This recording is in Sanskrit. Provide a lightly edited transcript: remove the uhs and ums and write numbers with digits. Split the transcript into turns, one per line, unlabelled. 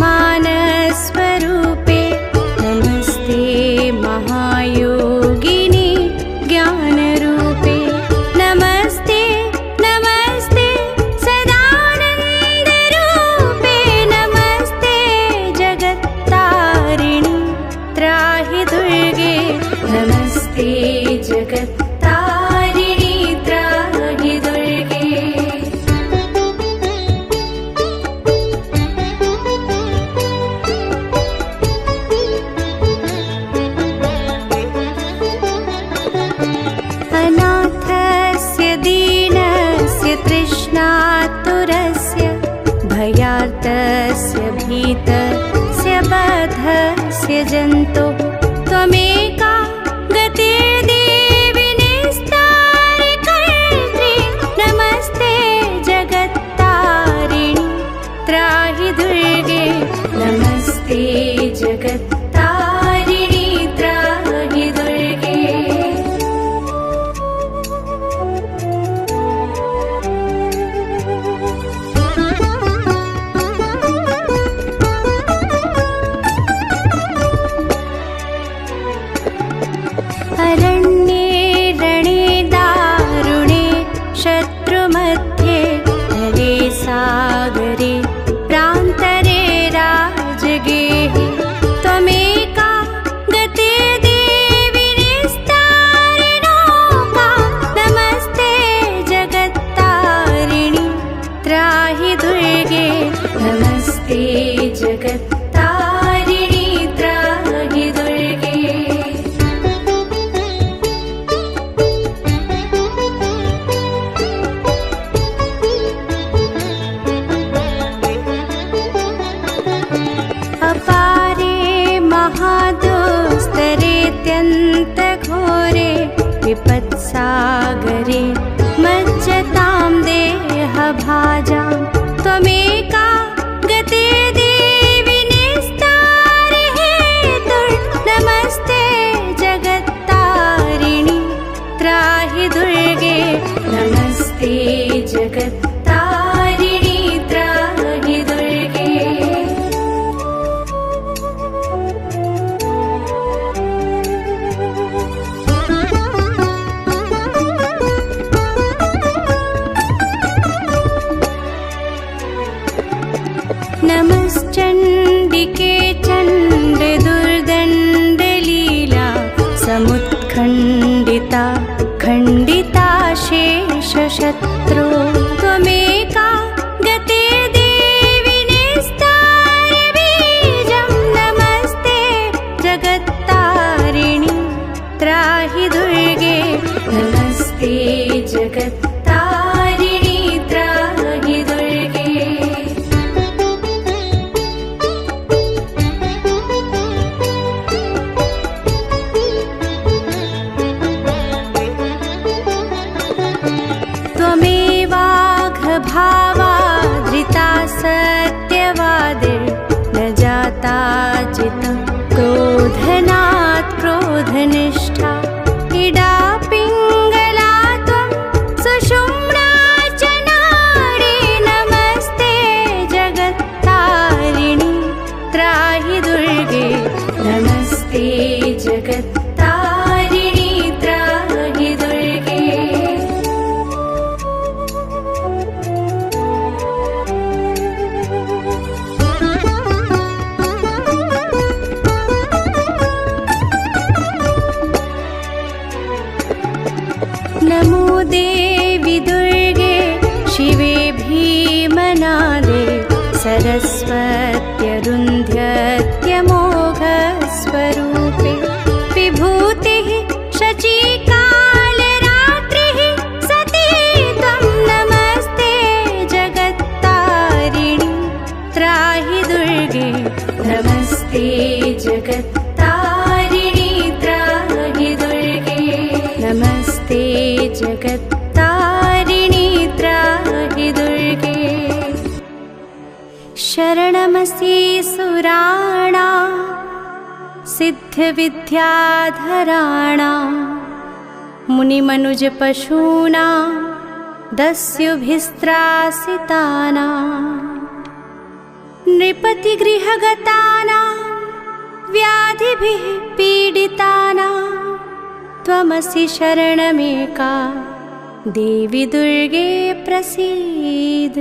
मानस्वरूपे नमस्ते महायोगिनी ज्ञानरूपे नमस्ते नमस्ते सदानन्दरूपे नमस्ते जगत्तारिणि त्राहि दुर्गे नमस्ते जगत्तारिणि त्राहि दुर्गे। अनाथस्य दीनस्य तृष्णातुरस्य भयार्तस्य भीतस्य बद्धस्य जन्तोः त्वमेका गतिर्देवि निस्तारिकर्त्री नमस्ते जगत्तारिणि त्राहि दुर्गे नमस्ते जगत्तारिणि त्राहि दुर्गे। अरण्ये रणे दारुणे शत्रुमध्ये जले सागरे प्रान्तरे राजगेः त्वमेका गतिर्देवि निस्तारिणोका नमस्ते जगत्तारिणि त्राहि दुर्गे नमस्ते जगत्तारिणि त्राहि दुर्गे। अपारे महादुस्तरेत्यन्तघोरे विपत्सागरे मज्जतां देहभाजां त्वमेका गतिर्देवि निस्तारिहेतुर्नमस्ते जगत्तारिणि त्राहि दुर्गे नमस्ते जगत्तारिणि त्राहि दुर्गे। नमश्चण्डिके चण्डदुर्दण्डलीला समुत्खण्डिता खण्डिता शेषशत्रो त्वमेका गतिर्देवि निस्तारिबीजं नमस्ते जगत्तारिणि त्राहि दुर्गे नमस्ते जगत्तारिणि त्राहि दुर्गे। त्वमेवाघभावाधृता सत्यवादिर्न जाता चितं क्रोधनात् क्रोधनिष्ठा इडा पिङ्गला त्वं सुषुम्ना च नाडी नमस्ते जगत्तारिणि त्राहि दुर्गे नमस्ते जगत्तारिणि त्राहि दुर्गे। नमो देवि दुर्गे शिवे भीमनादे सरस्वत्यरुन्ध्यत्यमोघस्वरूपे विभूतिः शचीकालरात्रिः सती त्वं नमस्ते जगत्तारिणि त्राहि दुर्गे नमस्ते जगत्तारिणि त्राहि दुर्गे नमस्ते जगत्तारिणि त्राहि दुर्गे। शरणमसि सुराणां सिद्धविद्याधराणां मुनिमनुजपशूनां दस्युभिस्त्रासितानां नृपतिगृहगतानां व्याधिभिः पीडितानां त्वमसि शरणमेका देवी दुर्गे प्रसीद।